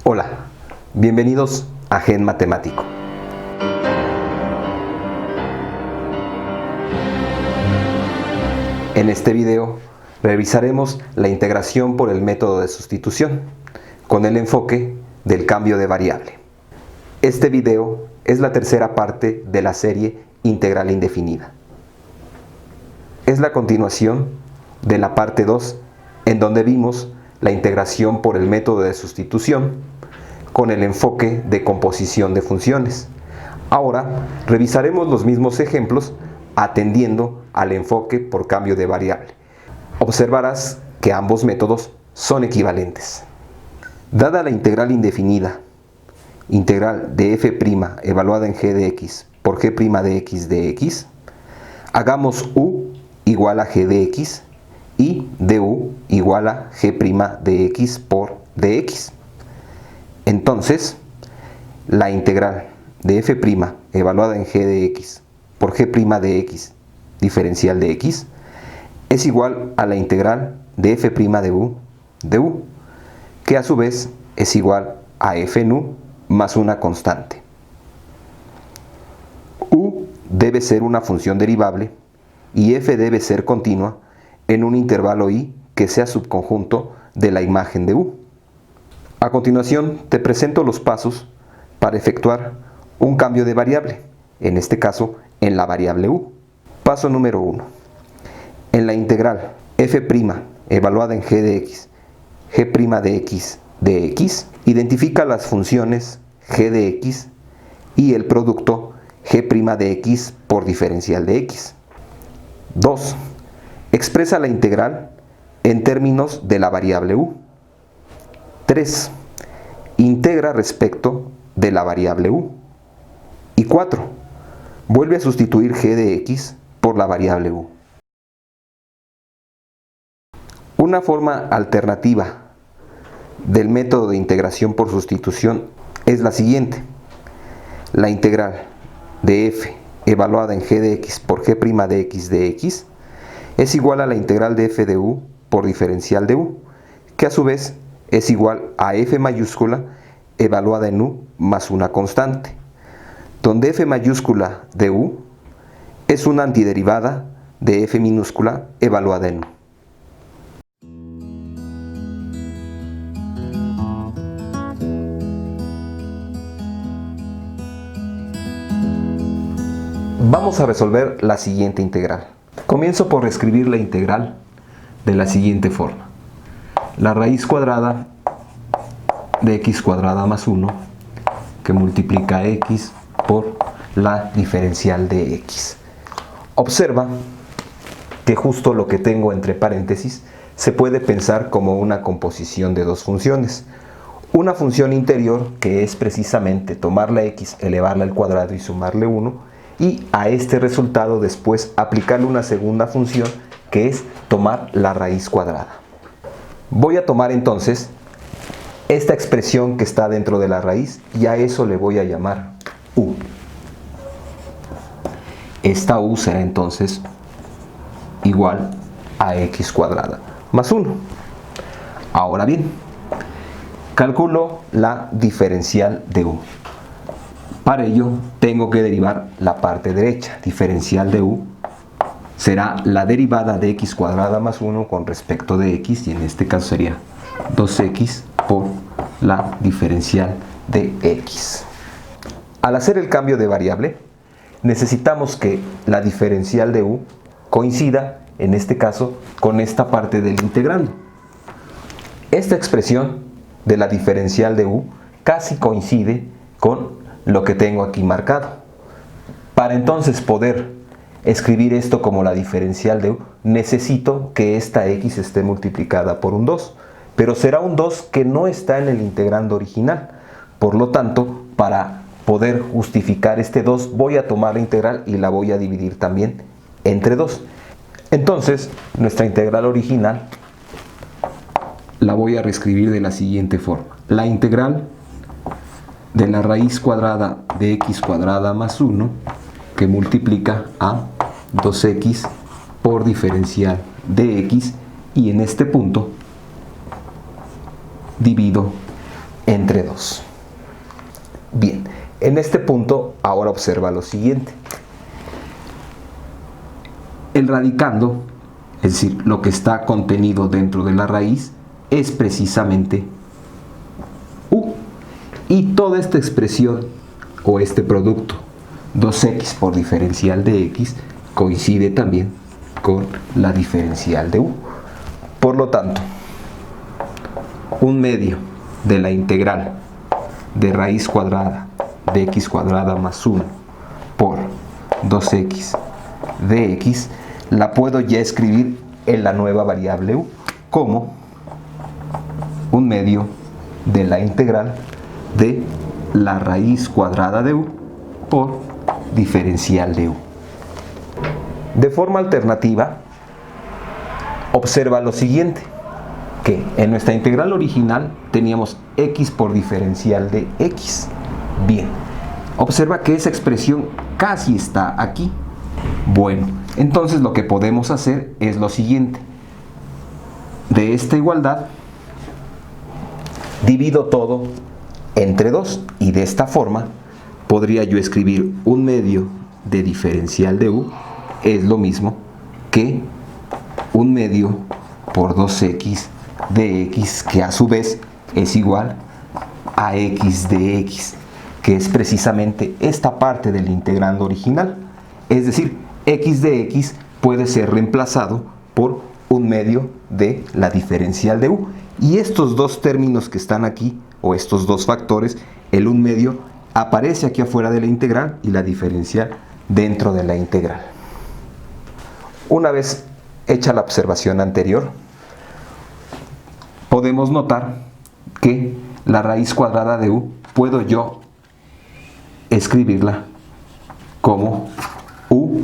Hola, bienvenidos a Gen Matemático. En este video revisaremos la integración por el método de sustitución, con el enfoque del cambio de variable. Este video es la tercera parte de la serie integral indefinida. Es la continuación de la parte 2, en donde vimos la integración por el método de sustitución con el enfoque de composición de funciones. Ahora revisaremos los mismos ejemplos atendiendo al enfoque por cambio de variable. Observarás que ambos métodos son equivalentes. Dada la integral indefinida, integral de f' evaluada en g de x por g' de x de x, hagamos u igual a g de x y du igual a g' de x por dx. Entonces, la integral de f' evaluada en g de x por g' de x diferencial de x es igual a la integral de f' de u, que a su vez es igual a f nu más una constante. U debe ser una función derivable y f debe ser continua en un intervalo i que sea subconjunto de la imagen de u. A continuación te presento los pasos para efectuar un cambio de variable, en este caso en la variable u. Paso número 1. En la integral f' evaluada en g de x, g' de x de x, identifica las funciones g de x y el producto g' de x por diferencial de x. 2. Expresa la integral en términos de la variable u. 3. Integra respecto de la variable u. Y 4. Vuelve a sustituir g de x por la variable u. Una forma alternativa del método de integración por sustitución es la siguiente. La integral de f evaluada en g de x por g' de x de x es igual a la integral de f de u por diferencial de u, que a su vez es igual a f mayúscula evaluada en u más una constante, donde f mayúscula de u es una antiderivada de f minúscula evaluada en u. Vamos a resolver la siguiente integral. Comienzo por escribir la integral de la siguiente forma. La raíz cuadrada de x cuadrada más 1 que multiplica x por la diferencial de x. Observa que justo lo que tengo entre paréntesis se puede pensar como una composición de dos funciones. Una función interior, que es precisamente tomar la x, elevarla al cuadrado y sumarle 1, y a este resultado después aplicarle una segunda función, que es tomar la raíz cuadrada. Voy a tomar entonces esta expresión que está dentro de la raíz y a eso le voy a llamar u. Esta u será entonces igual a x cuadrada más 1. Ahora bien, calculo la diferencial de u. Para ello tengo que derivar la parte derecha. Diferencial de u será la derivada de x cuadrada más 1 con respecto de x, y en este caso sería 2x por la diferencial de x. Al hacer el cambio de variable, necesitamos que la diferencial de u coincida, en este caso, con esta parte del integrando. Esta expresión de la diferencial de u casi coincide con lo que tengo aquí marcado. Para entonces poder escribir esto como la diferencial de u, necesito que esta x esté multiplicada por un 2, pero será un 2 que no está en el integrando original. Por lo tanto, para poder justificar este 2, voy a tomar la integral y la voy a dividir también entre 2. Entonces, nuestra integral original la voy a reescribir de la siguiente forma. La integral de la raíz cuadrada de x cuadrada más 1 que multiplica a 2x por diferencial de x, y en este punto divido entre 2. Bien, en este punto ahora observa lo siguiente. El radicando, es decir, lo que está contenido dentro de la raíz, es precisamente u. Y toda esta expresión o este producto 2x por diferencial de x coincide también con la diferencial de u. Por lo tanto, un medio de la integral de raíz cuadrada de x cuadrada más 1 por 2x de x la puedo ya escribir en la nueva variable u como un medio de la integral de la raíz cuadrada de u por diferencial de u. De forma alternativa, observa lo siguiente, que en nuestra integral original teníamos x por diferencial de x. Bien, observa que esa expresión casi está aquí. Bueno, entonces lo que podemos hacer es lo siguiente. De esta igualdad, divido todo entre 2 y de esta forma podría yo escribir un medio de diferencial de u es lo mismo que un medio por 2x de x, que a su vez es igual a x de x, que es precisamente esta parte del integrando original. Es decir, x de x puede ser reemplazado por un medio de la diferencial de u. Y estos dos términos que están aquí, o estos dos factores, el un medio aparece aquí afuera de la integral y la diferencial dentro de la integral. Una vez hecha la observación anterior, podemos notar que la raíz cuadrada de u puedo yo escribirla como u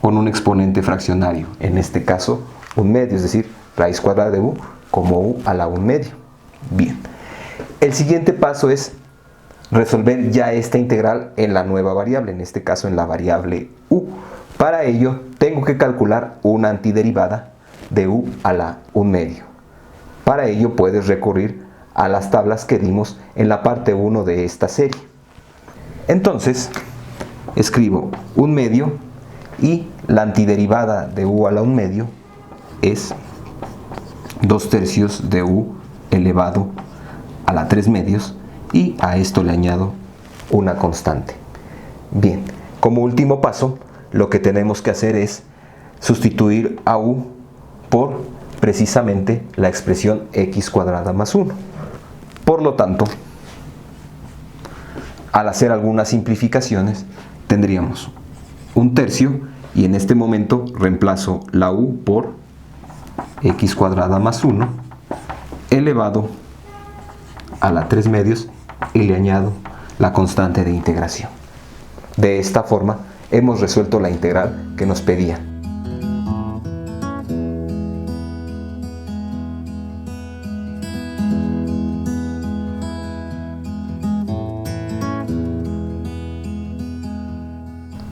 con un exponente fraccionario, en este caso un medio, es decir, raíz cuadrada de u como u a la 1 medio. Bien, el siguiente paso es resolver ya esta integral en la nueva variable, en este caso en la variable u. Para ello tengo que calcular una antiderivada de u a la 1 medio. Para ello puedes recurrir a las tablas que dimos en la parte 1 de esta serie. Entonces escribo 1 medio y la antiderivada de u a la 1 medio es 2/3 de u elevado a la 3 medios, y a esto le añado una constante. Bien, como último paso, lo que tenemos que hacer es sustituir a u por precisamente la expresión x cuadrada más 1. Por lo tanto, al hacer algunas simplificaciones, tendríamos 1/3, y en este momento reemplazo la u por x cuadrada más 1 elevado a la 3 medios y le añado la constante de integración. De esta forma hemos resuelto la integral que nos pedía.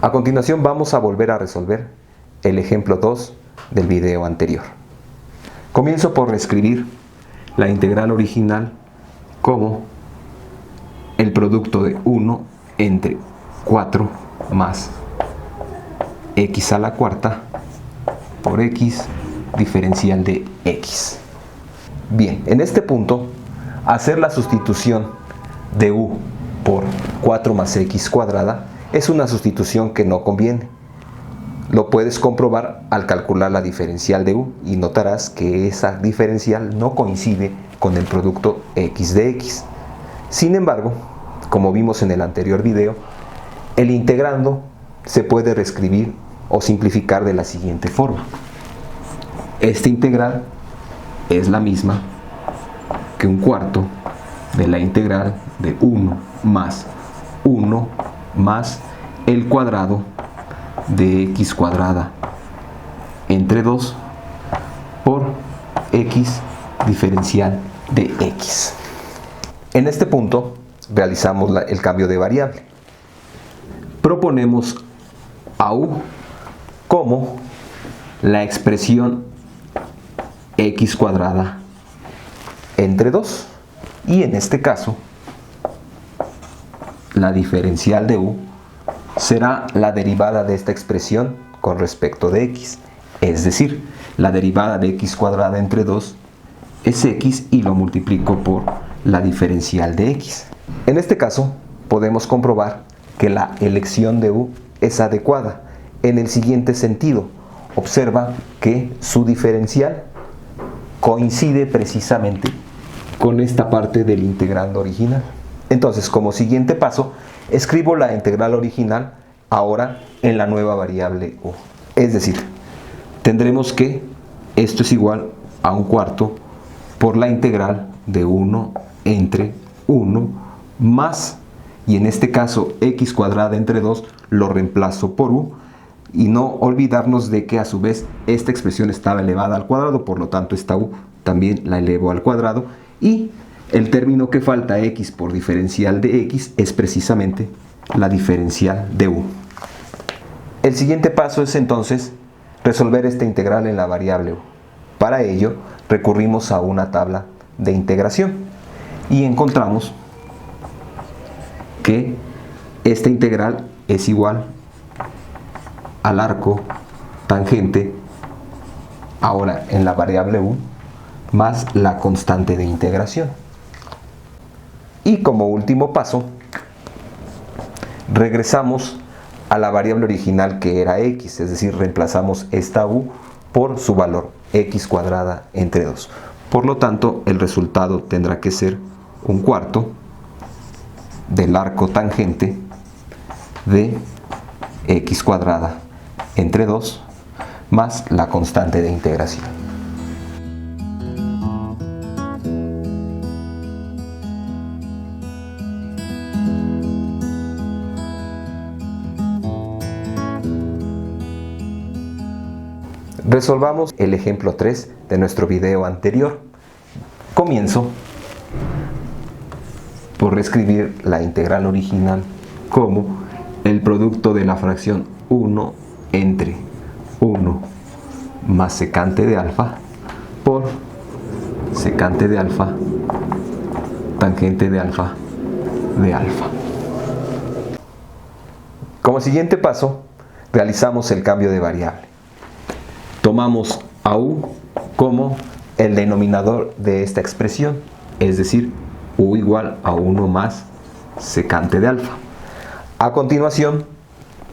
A continuación vamos a volver a resolver el ejemplo 2 del video anterior. Comienzo por reescribir la integral original como el producto de 1 entre 4 más x a la cuarta por x diferencial de x. Bien, en este punto, hacer la sustitución de u por 4 más x cuadrada es una sustitución que no conviene. Lo puedes comprobar al calcular la diferencial de u y notarás que esa diferencial no coincide con el producto x de x. Sin embargo, como vimos en el anterior video, el integrando se puede reescribir o simplificar de la siguiente forma. Esta integral es la misma que 1/4 de la integral de 1 más 1 más el cuadrado de x cuadrada entre 2 por x diferencial de x. En este punto realizamos el cambio de variable. Proponemos a u como la expresión x cuadrada entre 2. Y en este caso, la diferencial de u será la derivada de esta expresión con respecto de x. Es decir, la derivada de x cuadrada entre 2 es x y lo multiplico por la diferencial de x. En este caso, podemos comprobar que la elección de u es adecuada en el siguiente sentido. Observa que su diferencial coincide precisamente con esta parte del integrando original. Entonces, como siguiente paso, escribo la integral original ahora en la nueva variable u. Es decir, tendremos que esto es igual a 1/4 por la integral de 1 entre 1 más, y en este caso x cuadrada entre 2 lo reemplazo por u, y no olvidarnos de que a su vez esta expresión estaba elevada al cuadrado, por lo tanto esta u también la elevo al cuadrado, y el término que falta, x por diferencial de x, es precisamente la diferencial de u. El siguiente paso es entonces resolver esta integral en la variable u. Para ello recurrimos a una tabla de integración y encontramos que esta integral es igual al arco tangente, ahora en la variable u, más la constante de integración. Y como último paso, regresamos a la variable original que era x, es decir, reemplazamos esta u por su valor, x cuadrada entre 2. Por lo tanto, el resultado tendrá que ser 1/4 del arco tangente de x cuadrada entre 2 más la constante de integración. Resolvamos el ejemplo 3 de nuestro video anterior. Comienzo por reescribir la integral original como el producto de la fracción 1 entre 1 más secante de alfa por secante de alfa tangente de alfa de alfa. Como siguiente paso, realizamos el cambio de variable. Tomamos a u como el denominador de esta expresión, es decir, u igual a 1 más secante de alfa. A continuación,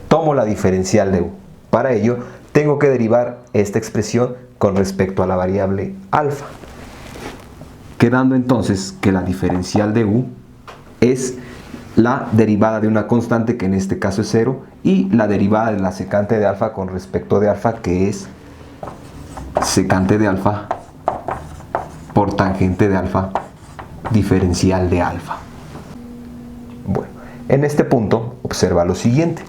tomo la diferencial de u. Para ello, tengo que derivar esta expresión con respecto a la variable alfa, quedando entonces que la diferencial de u es la derivada de una constante, que en este caso es 0, y la derivada de la secante de alfa con respecto de alfa, que es secante de alfa por tangente de alfa diferencial de alfa. Bueno, en este punto observa lo siguiente,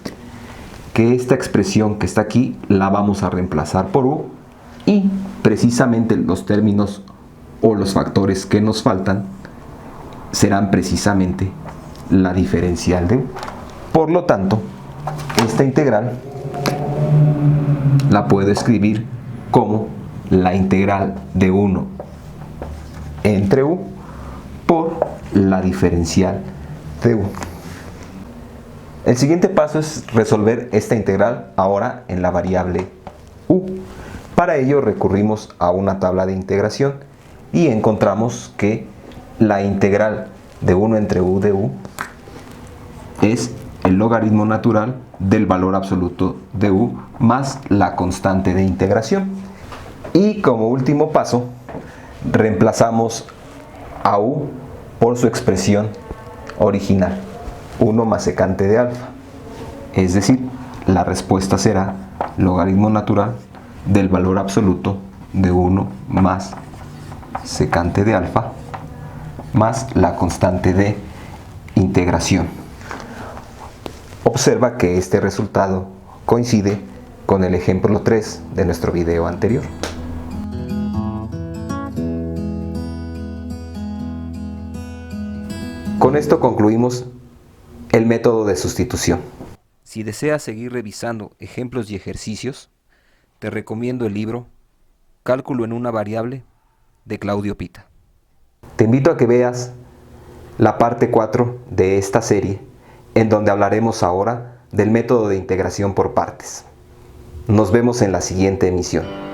que esta expresión que está aquí la vamos a reemplazar por u, y precisamente los términos o los factores que nos faltan serán precisamente la diferencial de u. Por lo tanto, esta integral la puedo escribir como la integral de 1 entre u por la diferencial de u. El siguiente paso es resolver esta integral ahora en la variable u. Para ello recurrimos a una tabla de integración y encontramos que la integral de 1 entre u de u es el logaritmo natural del valor absoluto de u más la constante de integración. Y como último paso, reemplazamos a u por su expresión original, 1 más secante de alfa. Es decir, la respuesta será logaritmo natural del valor absoluto de 1 más secante de alfa más la constante de integración. Observa que este resultado coincide con el ejemplo 3 de nuestro video anterior. Con esto concluimos el método de sustitución. Si deseas seguir revisando ejemplos y ejercicios, te recomiendo el libro Cálculo en una variable de Claudio Pita. Te invito a que veas la parte 4 de esta serie, en donde hablaremos ahora del método de integración por partes. Nos vemos en la siguiente emisión.